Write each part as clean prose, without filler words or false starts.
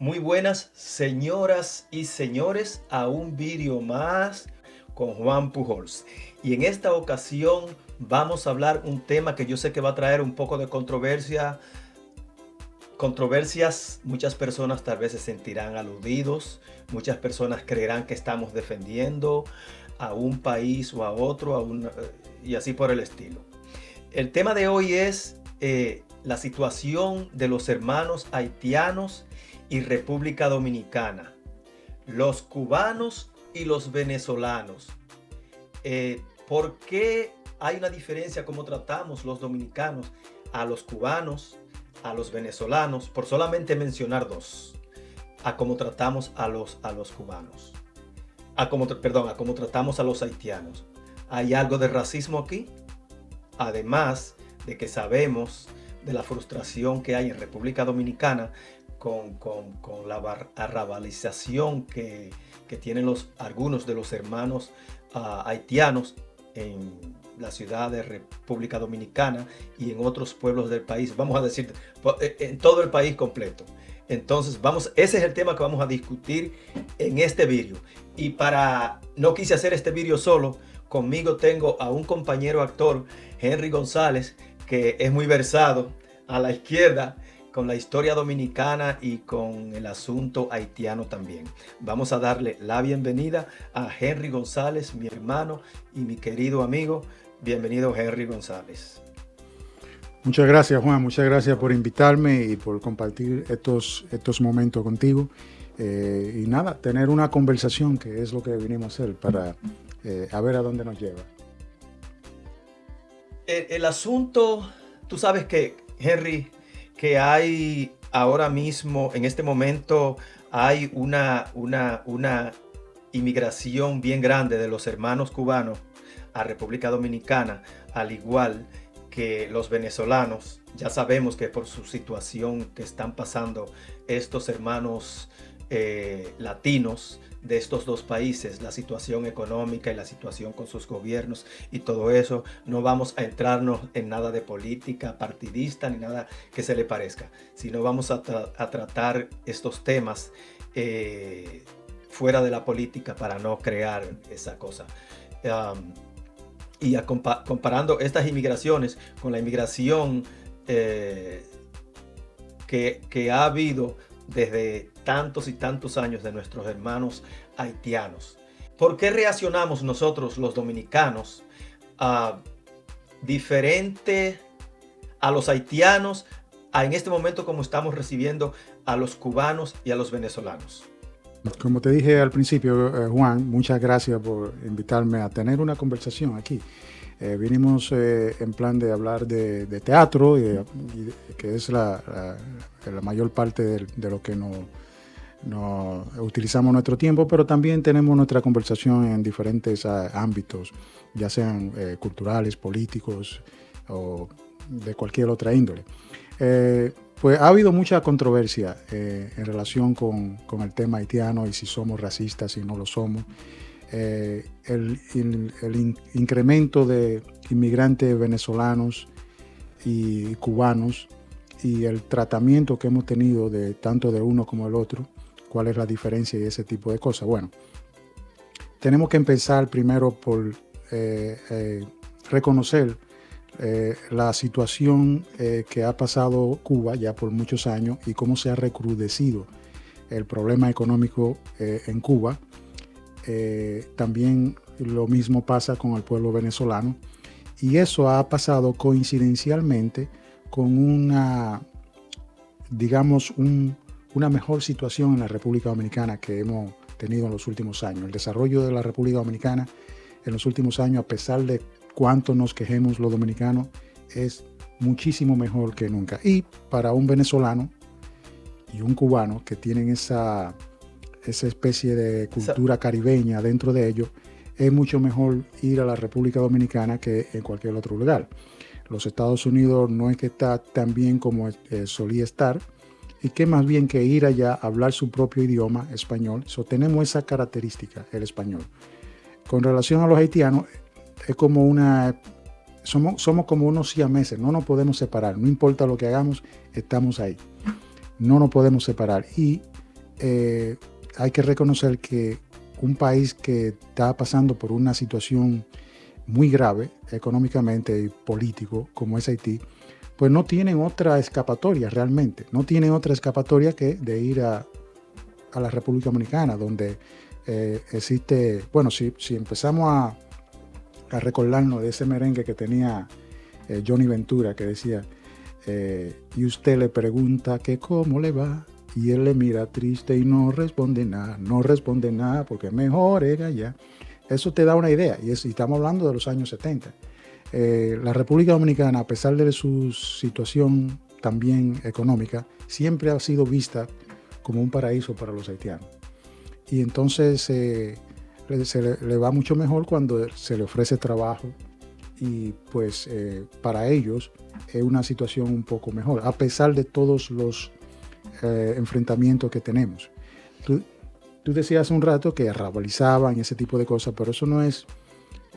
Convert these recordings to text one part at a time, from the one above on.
Muy buenas señoras y señores a un vídeo más con Juan Pujols. Y en esta ocasión vamos a hablar un tema que yo sé que va a traer un poco de controversias. Muchas personas tal vez se sentirán aludidos, muchas personas creerán que estamos defendiendo a un país o a otro, y así por el estilo. El tema de hoy es la situación de los hermanos haitianos y República Dominicana, los cubanos y los venezolanos. ¿Por qué hay una diferencia cómo tratamos los dominicanos a los cubanos, a los venezolanos, por solamente mencionar dos, a cómo tratamos a los cubanos, a cómo tratamos a los haitianos? ¿Hay algo de racismo aquí? Además de que sabemos de la frustración que hay en República Dominicana con la arrabalización que tienen algunos de los hermanos haitianos en la ciudad de República Dominicana y en otros pueblos del país, vamos a decir, en todo el país completo. Entonces, ese es el tema que vamos a discutir en este vídeo. Y no quise hacer este vídeo solo. Conmigo tengo a un compañero actor, Henry González, que es muy versado a la izquierda con la historia dominicana y con el asunto haitiano también. Vamos a darle la bienvenida a Henry González, mi hermano y mi querido amigo. Bienvenido, Henry González. Muchas gracias, Juan. Muchas gracias por invitarme y por compartir estos momentos contigo. Y nada, tener una conversación, que es lo que vinimos a hacer, para a ver a dónde nos lleva. El asunto, tú sabes que, Henry, que hay ahora mismo, en este momento, hay una inmigración bien grande de los hermanos cubanos a República Dominicana, al igual que los venezolanos. Ya sabemos que por su situación que están pasando estos hermanos latinos de estos dos países, la situación económica y la situación con sus gobiernos y todo eso, no vamos a entrarnos en nada de política partidista ni nada que se le parezca, sino vamos a tratar estos temas fuera de la política para no crear esa cosa. Comparando estas inmigraciones con la inmigración que ha habido desde tantos y tantos años de nuestros hermanos haitianos. ¿Por qué reaccionamos nosotros los dominicanos diferente a los haitianos en este momento como estamos recibiendo a los cubanos y a los venezolanos? Como te dije al principio, Juan, muchas gracias por invitarme a tener una conversación aquí. Vinimos en plan de hablar de teatro, que es la mayor parte de lo que no utilizamos nuestro tiempo, pero también tenemos nuestra conversación en diferentes ámbitos, ya sean culturales, políticos o de cualquier otra índole. Pues ha habido mucha controversia en relación con el tema haitiano y si somos racistas, si no lo somos. El incremento de inmigrantes venezolanos y cubanos y el tratamiento que hemos tenido tanto de uno como del otro, cuál es la diferencia y ese tipo de cosas. Bueno, tenemos que empezar primero por reconocer la situación que ha pasado Cuba ya por muchos años y cómo se ha recrudecido el problema económico en Cuba. También lo mismo pasa con el pueblo venezolano, y eso ha pasado coincidencialmente con una mejor situación en la República Dominicana que hemos tenido en los últimos años. El desarrollo de la República Dominicana en los últimos años, a pesar de cuánto nos quejemos los dominicanos, es muchísimo mejor que nunca. Y para un venezolano y un cubano que tienen esa especie de cultura caribeña dentro de ellos, es mucho mejor ir a la República Dominicana que en cualquier otro lugar. Los Estados Unidos no es que está tan bien como solía estar, y que más bien que ir allá a hablar su propio idioma, español. Tenemos esa característica, el español. Con relación a los haitianos, es como somos como unos siameses, no nos podemos separar, no importa lo que hagamos, estamos ahí. No nos podemos separar. Y hay que reconocer que un país que está pasando por una situación muy grave económicamente y político como es Haití, pues no tienen otra escapatoria realmente, no tienen otra escapatoria que de ir a la República Dominicana, donde existe, bueno, si empezamos a recordarnos de ese merengue que tenía Johnny Ventura, que decía, y usted le pregunta que cómo le va, y él le mira triste y no responde nada, porque mejor es allá. Eso te da una idea, y estamos hablando de los años 70. La República Dominicana, a pesar de su situación también económica, siempre ha sido vista como un paraíso para los haitianos. Y entonces se le va mucho mejor cuando se le ofrece trabajo y pues para ellos es una situación un poco mejor, a pesar de todos los enfrentamientos que tenemos. Tú decías hace un rato que arrabalizaban y ese tipo de cosas, pero eso no es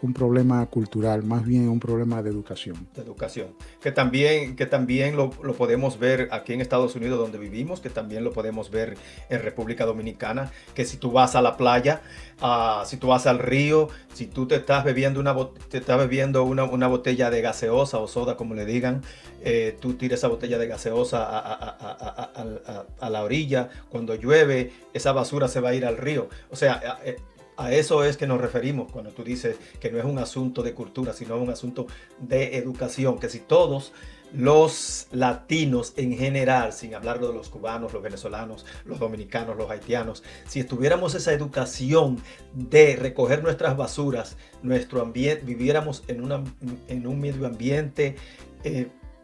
un problema cultural, más bien un problema de educación. De educación. Que también lo podemos ver aquí en Estados Unidos, donde vivimos, que también lo podemos ver en República Dominicana, que si tú vas a la playa, si tú vas al río, si tú te estás bebiendo una botella de gaseosa o soda, como le digan, tú tiras esa botella de gaseosa a la orilla, cuando llueve, esa basura se va a ir al río. O sea, a eso es que nos referimos cuando tú dices que no es un asunto de cultura, sino un asunto de educación, que si todos los latinos en general, sin hablar de los cubanos, los venezolanos, los dominicanos, los haitianos, si tuviéramos esa educación de recoger nuestras basuras, nuestro ambiente, viviéramos en un medio ambiente,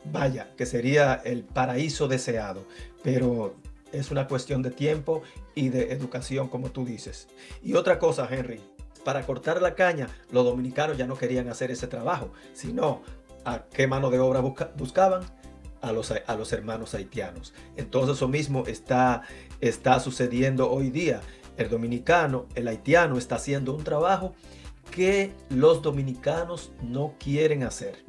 vaya, que sería el paraíso deseado, pero es una cuestión de tiempo y de educación, como tú dices. Y otra cosa, Henry, para cortar la caña, los dominicanos ya no querían hacer ese trabajo, sino ¿a qué mano de obra buscaban? A los hermanos haitianos. Entonces eso mismo está sucediendo hoy día. El dominicano, el haitiano está haciendo un trabajo que los dominicanos no quieren hacer.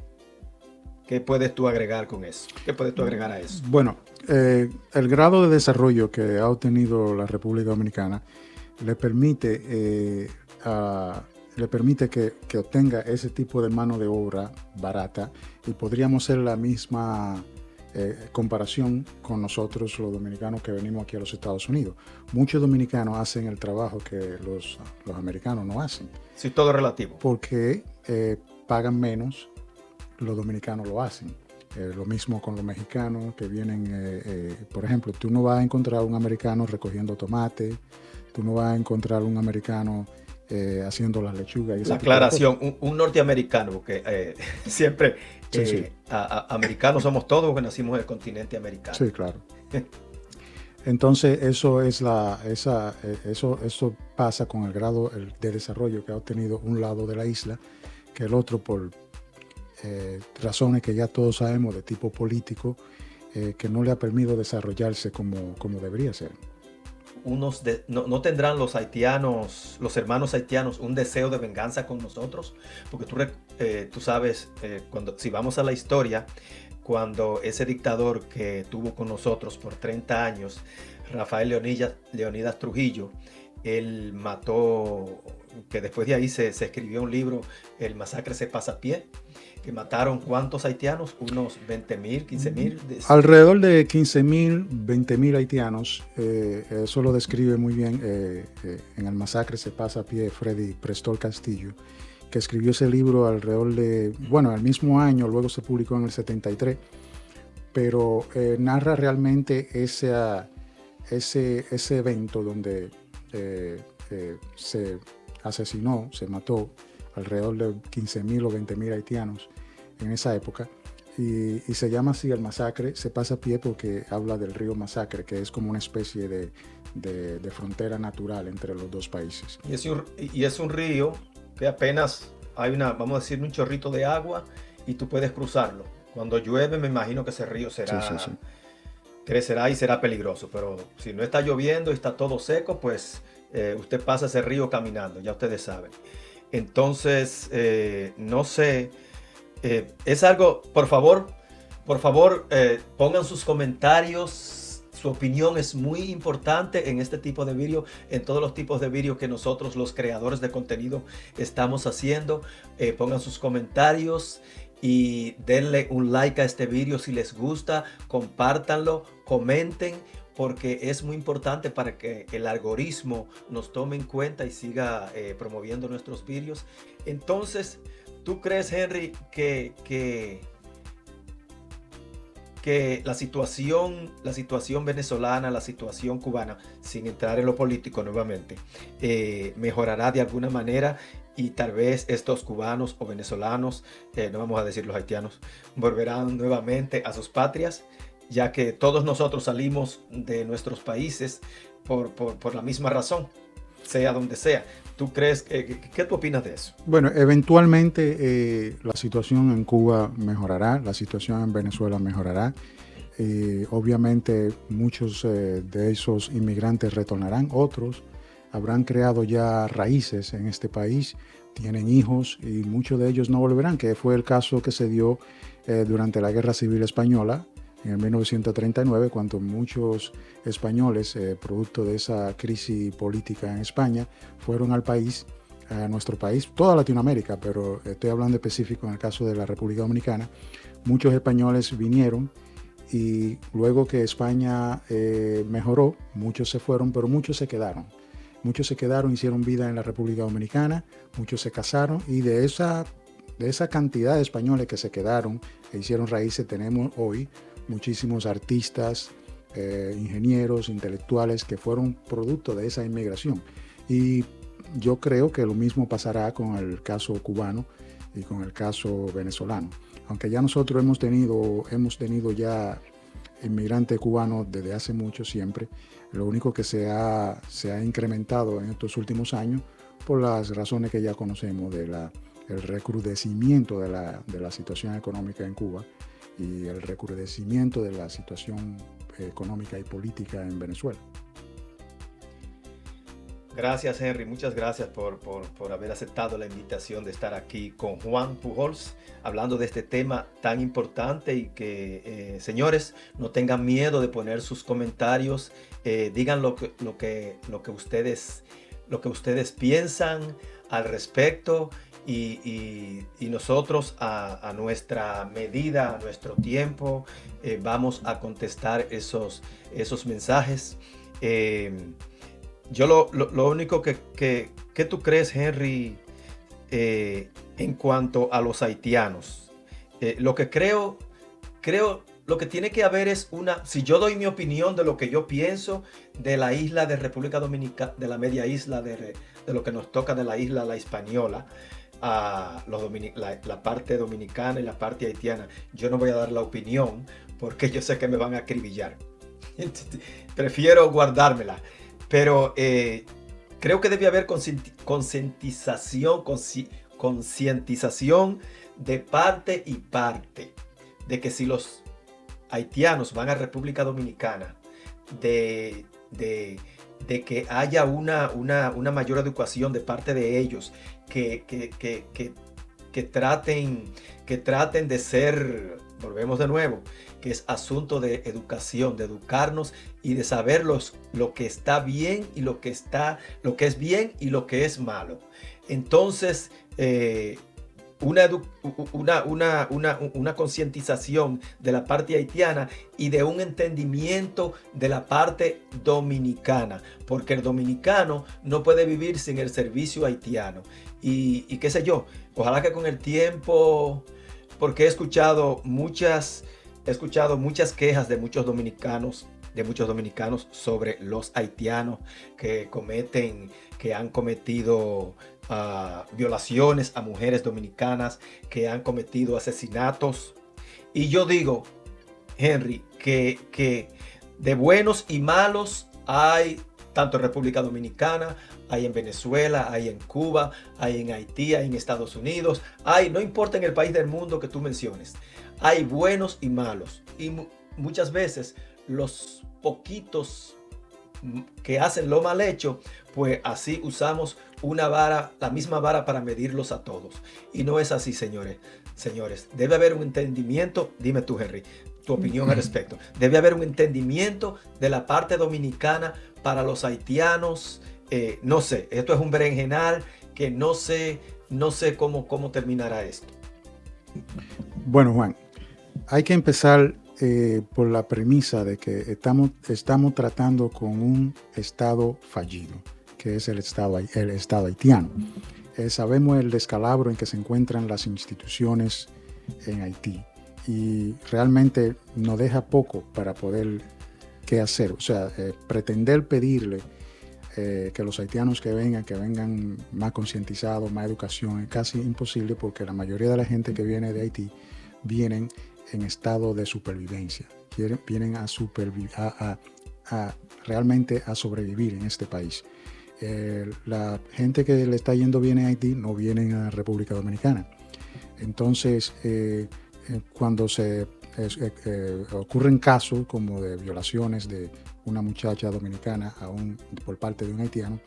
¿Qué puedes tú agregar con eso? ¿Qué puedes tú agregar a eso? Bueno, el grado de desarrollo que ha obtenido la República Dominicana le permite que obtenga ese tipo de mano de obra barata, y podríamos hacer la misma comparación con nosotros los dominicanos que venimos aquí a los Estados Unidos. Muchos dominicanos hacen el trabajo que los americanos no hacen. Sí, todo relativo. Porque pagan menos, los dominicanos lo hacen. Lo mismo con los mexicanos que vienen, por ejemplo, tú no vas a encontrar un americano recogiendo tomate, tú no vas a encontrar un americano haciendo las lechugas. Y la aclaración, un norteamericano, porque siempre sí. Americanos somos todos porque nacimos en el continente americano. Sí, claro. Entonces eso pasa con el grado de desarrollo que ha obtenido un lado de la isla, que el otro por razones que ya todos sabemos de tipo político, que no le ha permitido desarrollarse como debería ser. ¿No tendrán los haitianos, los hermanos haitianos, un deseo de venganza con nosotros? Porque tú sabes, si vamos a la historia, cuando ese dictador que tuvo con nosotros por 30 años, Rafael Leonidas Trujillo, él mató, que después de ahí se escribió un libro, El masacre se pasa a pie, que mataron ¿cuántos haitianos? Unos 20,000, 15,000. Alrededor de 15,000, 20,000 haitianos. Eso lo describe muy bien en El masacre se pasa a pie Freddy Prestol Castillo, que escribió ese libro alrededor de, bueno, el mismo año, luego se publicó en el 73, pero narra realmente ese evento donde se asesinó, se mató alrededor de 15,000 o 20,000 haitianos en esa época, y se llama así el masacre, se pasa a pie porque habla del río Masacre, que es como una especie de frontera natural entre los dos países. Y es un río que apenas hay vamos a decir, un chorrito de agua y tú puedes cruzarlo. Cuando llueve me imagino que ese río crecerá y será peligroso, pero si no está lloviendo y está todo seco, pues usted pasa ese río caminando, ya ustedes saben. Entonces, no sé, es algo, por favor, pongan sus comentarios, Su opinión es muy importante en este tipo de vídeo, en todos los tipos de vídeos que nosotros los creadores de contenido estamos haciendo. Pongan sus comentarios y denle un like a este vídeo si les gusta, compártanlo, comenten, porque es muy importante para que el algoritmo nos tome en cuenta y siga promoviendo nuestros vídeos. Entonces, ¿tú crees, Henry, que la situación venezolana, la situación cubana, sin entrar en lo político nuevamente, mejorará de alguna manera y tal vez estos cubanos o venezolanos, no vamos a decir los haitianos, volverán nuevamente a sus patrias, ya que todos nosotros salimos de nuestros países por la misma razón, sea donde sea? ¿Tú crees, qué tú opinas de eso? Bueno, eventualmente la situación en Cuba mejorará, la situación en Venezuela mejorará. Obviamente muchos de esos inmigrantes retornarán, otros habrán creado ya raíces en este país, tienen hijos y muchos de ellos no volverán, que fue el caso que se dio durante la Guerra Civil Española en el 1939, cuando muchos españoles, producto de esa crisis política en España, fueron al país, a nuestro país, toda Latinoamérica, pero estoy hablando específico en el caso de la República Dominicana. Muchos españoles vinieron y luego que España mejoró, muchos se fueron, pero muchos se quedaron. Muchos se quedaron, hicieron vida en la República Dominicana, muchos se casaron y de esa cantidad de españoles que se quedaron e hicieron raíces, tenemos hoy muchísimos artistas, ingenieros, intelectuales que fueron producto de esa inmigración. Y yo creo que lo mismo pasará con el caso cubano y con el caso venezolano. Aunque ya nosotros hemos tenido ya inmigrantes cubanos desde hace mucho siempre, lo único que se ha incrementado en estos últimos años por las razones que ya conocemos del recrudecimiento de la situación económica en Cuba y el recrudecimiento de la situación económica y política en Venezuela. Gracias, Henry. Muchas gracias por haber aceptado la invitación de estar aquí con Juan Pujols, hablando de este tema tan importante y que, señores, no tengan miedo de poner sus comentarios, digan lo que ustedes piensan al respecto. Y nosotros a nuestra medida, a nuestro tiempo, vamos a contestar esos mensajes. Yo lo único que tú crees, Henry, en cuanto a los haitianos. Lo que creo, lo que tiene que haber es si yo doy mi opinión de lo que yo pienso de la isla de República Dominicana, de la media isla, de lo que nos toca de la isla La Hispaniola, a la parte dominicana y la parte haitiana, yo no voy a dar la opinión porque yo sé que me van a acribillar. Prefiero guardármela. Pero creo que debe haber concientización de parte y parte, de que si los haitianos van a República Dominicana, de que haya una mayor educación de parte de ellos, que traten de ser, volvemos de nuevo, que es asunto de educación, de educarnos y de saber lo que está bien y lo que es bien y lo que es malo. Entonces, una concientización de la parte haitiana y de un entendimiento de la parte dominicana, porque el dominicano no puede vivir sin el servicio haitiano. Y qué sé yo, ojalá que con el tiempo, porque he escuchado muchas quejas de muchos dominicanos sobre los haitianos que han cometido violaciones a mujeres dominicanas, que han cometido asesinatos. Y yo digo, Henry, que de buenos y malos hay tanto en República Dominicana, hay en Venezuela, hay en Cuba, hay en Haití, hay en Estados Unidos, no importa en el país del mundo que tú menciones, hay buenos y malos. Y muchas veces los poquitos que hacen lo mal hecho, pues así usamos la misma vara para medirlos a todos. Y no es así, señores. Debe haber un entendimiento, dime tú, Henry, tu opinión al respecto. Debe haber un entendimiento de la parte dominicana para los haitianos. No sé, esto es un berenjenal que no sé cómo terminará esto. Bueno, Juan, hay que empezar por la premisa de que estamos tratando con un Estado fallido, que es el Estado haitiano. Sabemos el descalabro en que se encuentran las instituciones en Haití y realmente nos deja poco para poder qué hacer. O sea, pretender pedirle que los haitianos que vengan más concientizados, más educación, es casi imposible porque la mayoría de la gente que viene de Haití vienen en estado de supervivencia, vienen realmente a sobrevivir en este país. La gente que le está yendo bien en Haití no viene a República Dominicana. Entonces, cuando ocurren casos como de violaciones de una muchacha dominicana por parte de un haitiano,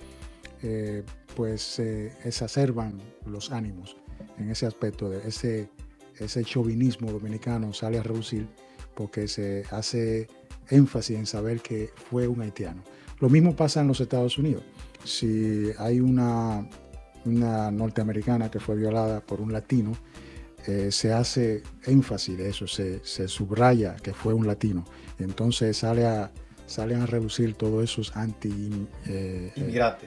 pues exacerban los ánimos en ese aspecto. De ese chauvinismo dominicano sale a relucir porque se hace énfasis en saber que fue un haitiano. Lo mismo pasa en los Estados Unidos. Si hay una norteamericana que fue violada por un latino, se hace énfasis de eso, se subraya que fue un latino. Entonces salen a reducir todos esos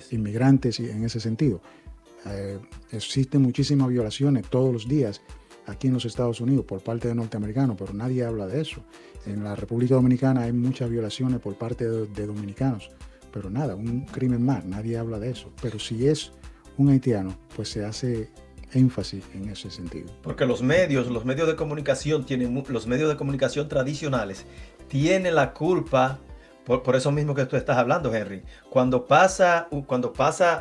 inmigrantes y en ese sentido. Existen muchísimas violaciones todos los días aquí en los Estados Unidos por parte de norteamericanos, pero nadie habla de eso. En la República Dominicana hay muchas violaciones por parte de dominicanos, pero nada, un crimen más, nadie habla de eso. Pero si es un haitiano, pues se hace énfasis en ese sentido. Porque los medios de comunicación tradicionales tienen la culpa por eso mismo que tú estás hablando, Henry. Cuando pasa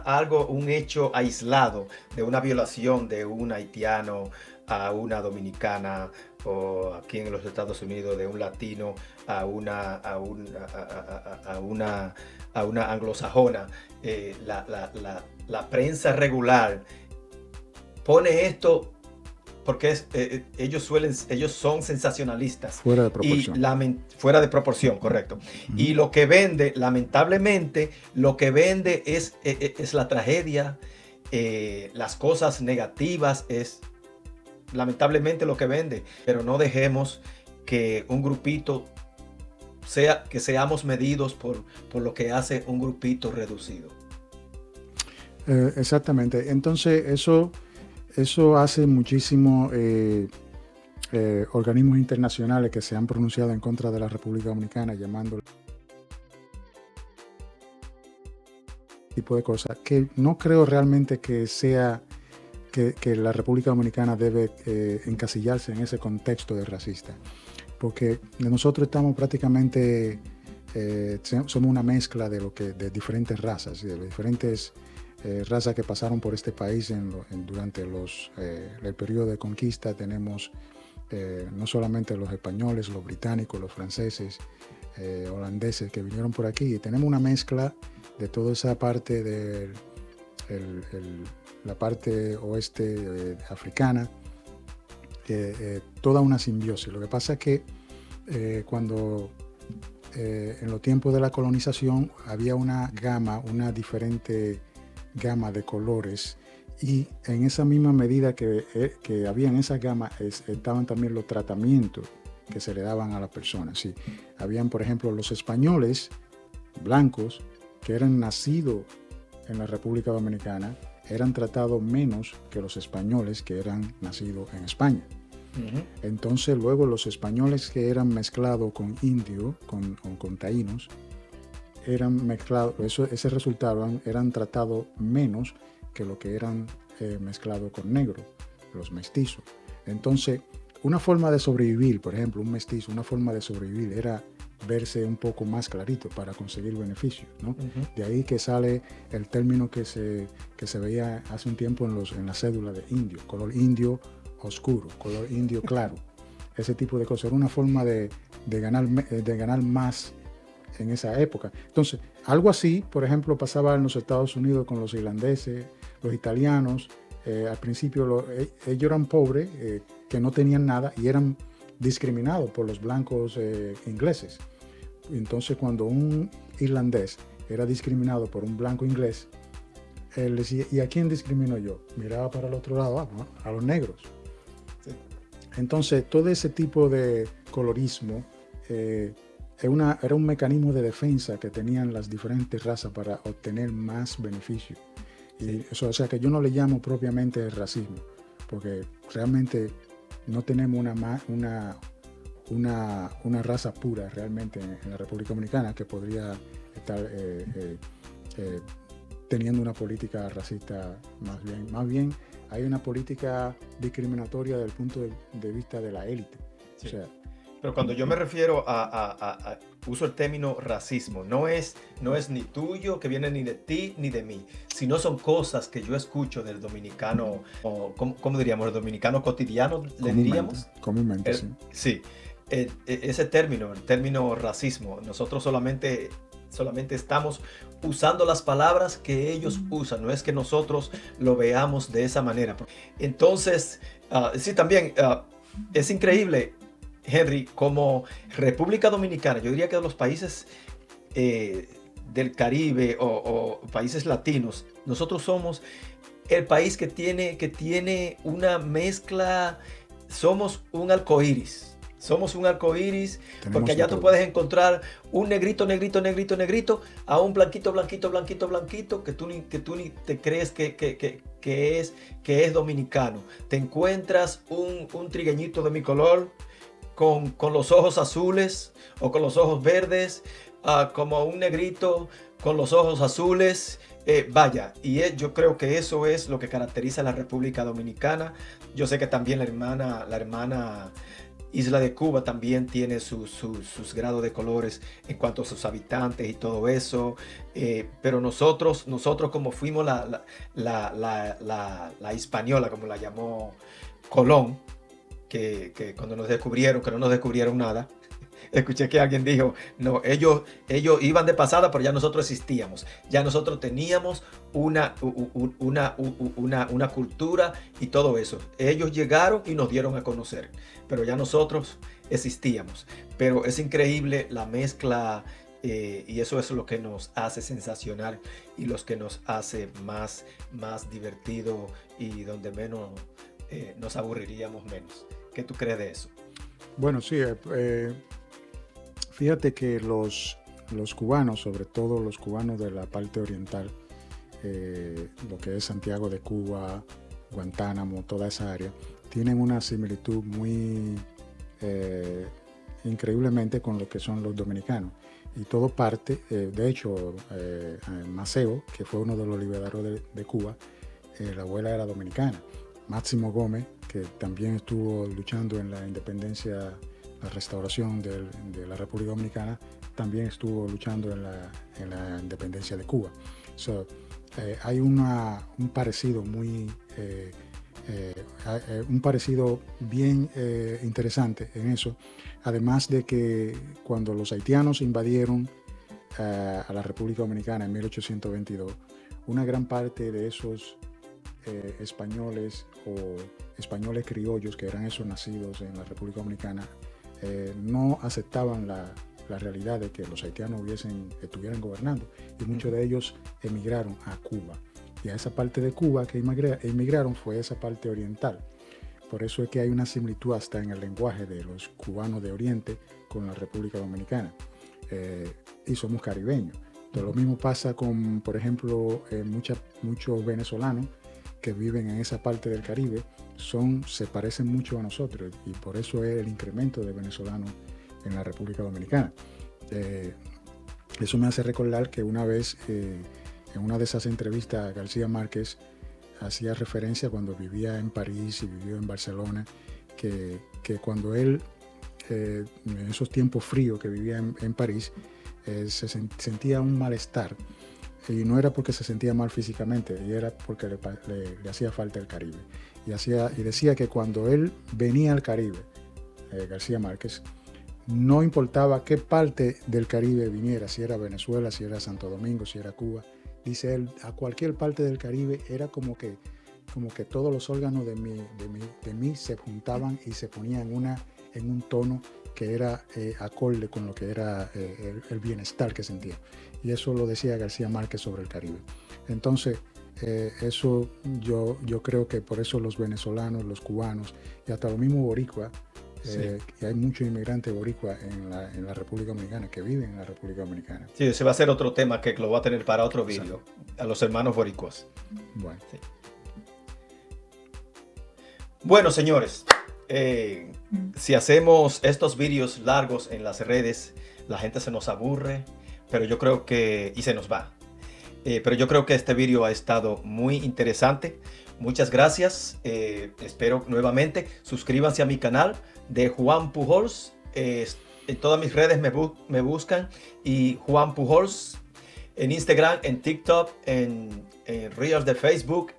algo, un hecho aislado de una violación de un haitiano a una dominicana, o aquí en los Estados Unidos de un latino a una anglosajona, la prensa regular pone esto porque ellos son sensacionalistas. Fuera de proporción. Fuera de proporción, correcto. Uh-huh. Y lo que vende, lamentablemente, es la tragedia, las cosas negativas, es lamentablemente lo que vende. Pero no dejemos que un grupito que seamos medidos por lo que hace un grupito reducido. Exactamente. Entonces, eso hace muchísimo organismos internacionales que se han pronunciado en contra de la República Dominicana, llamando tipo de cosas, que no creo realmente que sea que la República Dominicana debe encasillarse en ese contexto de racista, porque nosotros estamos prácticamente, somos una mezcla de diferentes razas, de diferentes razas que pasaron por este país durante el periodo de conquista. Tenemos no solamente los españoles, los británicos, los franceses, holandeses que vinieron por aquí. Tenemos una mezcla de toda esa parte de la parte oeste africana, toda una simbiosis. Lo que pasa es que cuando en los tiempos de la colonización había una diferente gama de colores, y en esa misma medida que había en esa gama estaban también los tratamientos que se le daban a las personas. Sí, habían, por ejemplo, los españoles blancos que eran nacidos en la República Dominicana, eran tratados menos que los españoles que eran nacidos en España. Uh-huh. Entonces luego los españoles que eran mezclados con indios, con taínos, eran mezclados, ese resultado eran tratados menos que lo que eran mezclados con negros, los mestizos. Entonces, una forma de sobrevivir, por ejemplo, un mestizo, una forma de sobrevivir era verse un poco más clarito para conseguir beneficios, ¿no? Uh-huh. De ahí que sale el término que se veía hace un tiempo en la cédula de indio, color indio oscuro, color indio claro, ese tipo de cosas. Era una forma de ganar más en esa época. Entonces, algo así, por ejemplo, pasaba en los Estados Unidos con los irlandeses, los italianos. Al principio ellos eran pobres, que no tenían nada, y eran discriminado por los blancos ingleses. Entonces, cuando un irlandés era discriminado por un blanco inglés, él decía, ¿y a quién discrimino yo? Miraba para el otro lado, a los negros. Sí. Entonces, todo ese tipo de colorismo era un mecanismo de defensa que tenían las diferentes razas para obtener más beneficio. Y eso, o sea, que yo no le llamo propiamente racismo, porque realmente no tenemos una raza pura realmente en la República Dominicana que podría estar teniendo una política racista más bien hay una política discriminatoria desde el punto de vista de la élite. Sí. O sea, pero cuando yo me refiero uso el término racismo, no es ni tuyo, que viene ni de ti, ni de mí, sino son cosas que yo escucho del dominicano, o ¿cómo diríamos? El dominicano cotidiano, le diríamos. Comúnmente, sí. Sí, ese término, el término racismo, nosotros solamente estamos usando las palabras que ellos usan, no es que nosotros lo veamos de esa manera. Entonces, sí, también es increíble, Henry, como República Dominicana, yo diría que de los países del Caribe o países latinos, nosotros somos el país que tiene una mezcla, somos un arcoíris. Somos un arcoíris, porque allá tú puedes encontrar un negrito a un blanquito, que tú ni te crees que es dominicano. Te encuentras un trigueñito de mi color con los ojos azules o con los ojos verdes, como un negrito con los ojos azules. Yo creo que eso es lo que caracteriza a la República Dominicana. Yo sé que también la hermana Isla de Cuba también tiene sus grados de colores en cuanto a sus habitantes y todo eso, pero nosotros como fuimos la hispaniola, como la llamó Colón, que cuando nos descubrieron, que no nos descubrieron nada. Escuché que alguien dijo, no, ellos iban de pasada, pero ya nosotros existíamos. Ya nosotros teníamos una cultura y todo eso. Ellos llegaron y nos dieron a conocer, pero ya nosotros existíamos. Pero es increíble la mezcla y eso es lo que nos hace sensacional y los que nos hace más divertido y donde menos nos aburriríamos menos. ¿Qué tú crees de eso? Bueno, sí, fíjate que los cubanos, sobre todo los cubanos de la parte oriental, lo que es Santiago de Cuba, Guantánamo, toda esa área, tienen una similitud muy increíblemente con lo que son los dominicanos. Y todo parte, de hecho, Maceo, que fue uno de los liberadores de Cuba, la abuela era dominicana. Máximo Gómez, que también estuvo luchando en la independencia, la restauración de la República Dominicana, también estuvo luchando en la independencia de Cuba. Hay un parecido un parecido bien interesante en eso, además de que cuando los haitianos invadieron a la República Dominicana en 1822, una gran parte de esos españoles o españoles criollos, que eran esos nacidos en la República Dominicana, no aceptaban la realidad de que los haitianos estuvieran gobernando, y muchos de ellos emigraron a Cuba, y a esa parte de Cuba que emigraron fue esa parte oriental. Por eso es que hay una similitud hasta en el lenguaje de los cubanos de Oriente con la República Dominicana, y somos caribeños. Entonces, lo mismo pasa con, por ejemplo, muchos venezolanos que viven en esa parte del Caribe, se parecen mucho a nosotros, y por eso es el incremento de venezolanos en la República Dominicana. Eso me hace recordar que una vez en una de esas entrevistas García Márquez hacía referencia cuando vivía en París y vivió en Barcelona, que cuando él, en esos tiempos fríos que vivía en París, se sentía un malestar, y no era porque se sentía mal físicamente, y era porque le hacía falta el Caribe. Y decía que cuando él venía al Caribe, García Márquez, no importaba qué parte del Caribe viniera, si era Venezuela, si era Santo Domingo, si era Cuba, dice él, a cualquier parte del Caribe era como que todos los órganos de mí se juntaban y se ponían en un tono que era acorde con lo que era el bienestar que sentía. Y eso lo decía García Márquez sobre el Caribe. Entonces, eso yo creo que por eso los venezolanos, los cubanos y hasta los mismos boricuas, y hay muchos inmigrantes boricuas en la República Dominicana, que viven en la República Dominicana. Sí, ese va a ser otro tema que lo voy a tener para otro vídeo, a los hermanos boricuas. Bueno, sí. Bueno, señores, si hacemos estos vídeos largos en las redes, la gente se nos aburre, pero yo creo que, y se nos va. Pero yo creo que este vídeo ha estado muy interesante. Muchas gracias. Espero nuevamente, suscríbanse a mi canal de Juan Pujols. En todas mis redes me buscan. Y Juan Pujols en Instagram, en TikTok, en Reels de Facebook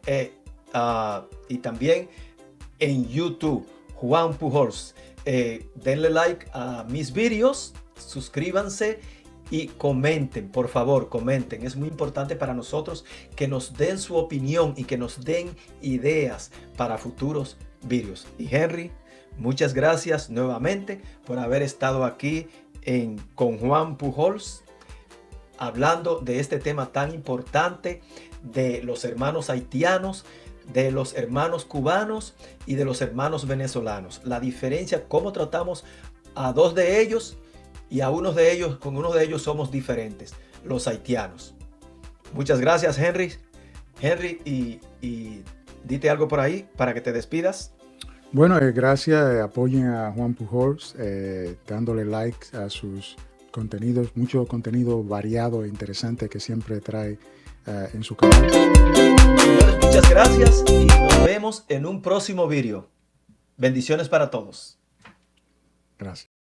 y también en YouTube. Juan Pujols. Denle like a mis vídeos, suscríbanse y comenten, por favor, comenten. Es muy importante para nosotros que nos den su opinión y que nos den ideas para futuros vídeos. Y Henry, muchas gracias nuevamente por haber estado aquí con Juan Pujols, hablando de este tema tan importante de los hermanos haitianos, de los hermanos cubanos y de los hermanos venezolanos. La diferencia, cómo tratamos a dos de ellos, y a unos de ellos, con uno de ellos somos diferentes, los haitianos. Muchas gracias, Henry. Henry, y dite algo por ahí para que te despidas. Bueno, gracias. Apoyen a Juan Pujols, dándole like a sus contenidos, mucho contenido variado e interesante que siempre trae en su canal. Señores, muchas gracias y nos vemos en un próximo vídeo. Bendiciones para todos. Gracias.